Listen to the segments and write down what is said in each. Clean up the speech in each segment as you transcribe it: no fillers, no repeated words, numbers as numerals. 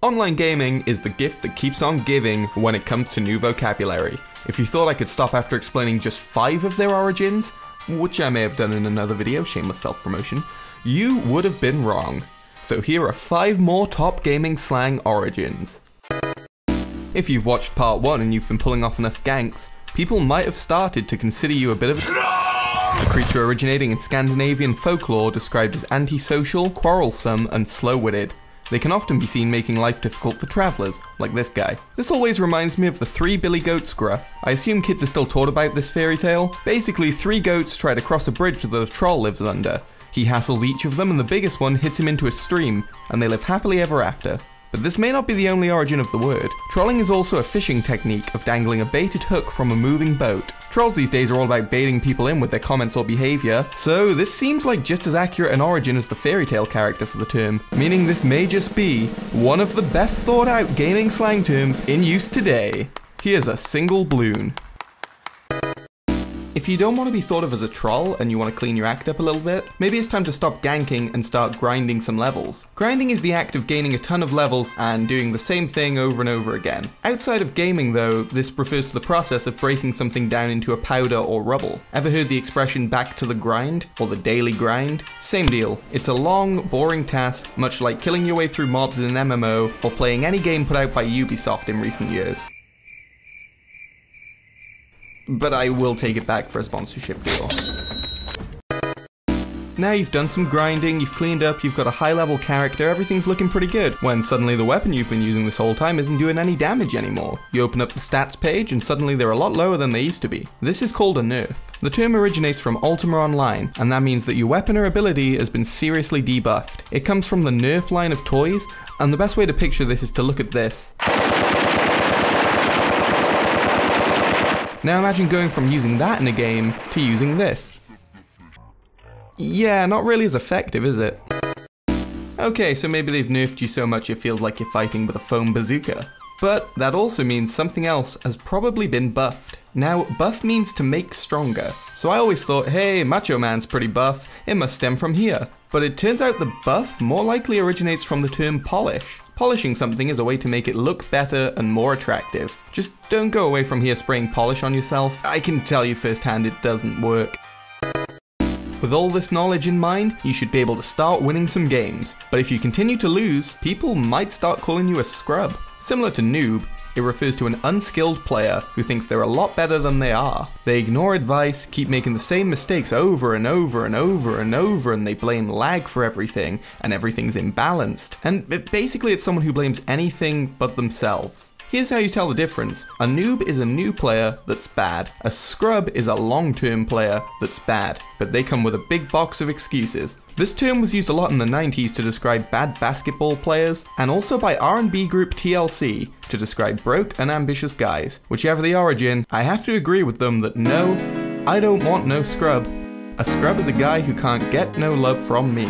Online gaming is the gift that keeps on giving when it comes to new vocabulary. If you thought I could stop after explaining just 5 of their origins, which I may have done in another video, shameless self-promotion, you would have been wrong. So here are 5 more top gaming slang origins. If you've watched part 1 and you've been pulling off enough ganks, people might have started to consider you a bit of a creature originating in Scandinavian folklore described as antisocial, quarrelsome, and slow-witted. They can often be seen making life difficult for travellers, like this guy. This always reminds me of the 3 Billy Goats gruff. I assume kids are still taught about this fairy tale. Basically, 3 goats try to cross a bridge that a troll lives under. He hassles each of them and the biggest one hits him into a stream, and they live happily ever after. But this may not be the only origin of the word. Trolling is also a fishing technique of dangling a baited hook from a moving boat. Trolls these days are all about baiting people in with their comments or behaviour, so this seems like just as accurate an origin as the fairy tale character for the term, meaning this may just be one of the best thought out gaming slang terms in use today. Here's a single bloon. If you don't want to be thought of as a troll and you want to clean your act up a little bit, maybe it's time to stop ganking and start grinding some levels. Grinding is the act of gaining a ton of levels and doing the same thing over and over again. Outside of gaming though, this refers to the process of breaking something down into a powder or rubble. Ever heard the expression back to the grind, or the daily grind? Same deal. It's a long, boring task, much like killing your way through mobs in an MMO or playing any game put out by Ubisoft in recent years. But I will take it back for a sponsorship deal. Now you've done some grinding, you've cleaned up, you've got a high level character, everything's looking pretty good, when suddenly the weapon you've been using this whole time isn't doing any damage anymore. You open up the stats page and suddenly they're a lot lower than they used to be. This is called a nerf. The term originates from Ultima Online, and that means that your weapon or ability has been seriously debuffed. It comes from the Nerf line of toys, and the best way to picture this is to look at this. Now imagine going from using that in a game to using this. Yeah, not really as effective, is it? Okay, so maybe they've nerfed you so much it feels like you're fighting with a foam bazooka. But that also means something else has probably been buffed. Now, buff means to make stronger. So I always thought, hey, Macho Man's pretty buff, it must stem from here. But it turns out the buff more likely originates from the term polish. Polishing something is a way to make it look better and more attractive. Just don't go away from here spraying polish on yourself. I can tell you firsthand it doesn't work. With all this knowledge in mind, you should be able to start winning some games. But if you continue to lose, people might start calling you a scrub. Similar to noob, it refers to an unskilled player who thinks they're a lot better than they are. They ignore advice, keep making the same mistakes over and over and over and over, and they blame lag for everything, and everything's imbalanced. And basically it's someone who blames anything but themselves. Here's how you tell the difference. A noob is a new player that's bad. A scrub is a long-term player that's bad, but they come with a big box of excuses. This term was used a lot in the 90s to describe bad basketball players, and also by R&B group TLC to describe broke and ambitious guys. Whichever the origin, I have to agree with them that no, I don't want no scrub. A scrub is a guy who can't get no love from me.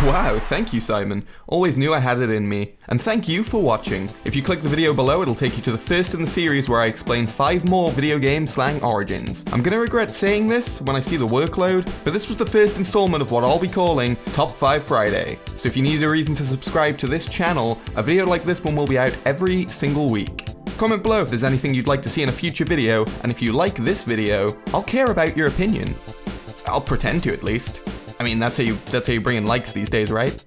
Wow, thank you Simon. Always knew I had it in me. And thank you for watching. If you click the video below, it'll take you to the first in the series where I explain 5 more video game slang origins. I'm gonna regret saying this when I see the workload, but this was the first installment of what I'll be calling Top 5 Friday. So if you need a reason to subscribe to this channel, a video like this one will be out every single week. Comment below if there's anything you'd like to see in a future video, and if you like this video, I'll care about your opinion. I'll pretend to at least. I mean, that's how you bring in likes these days, right?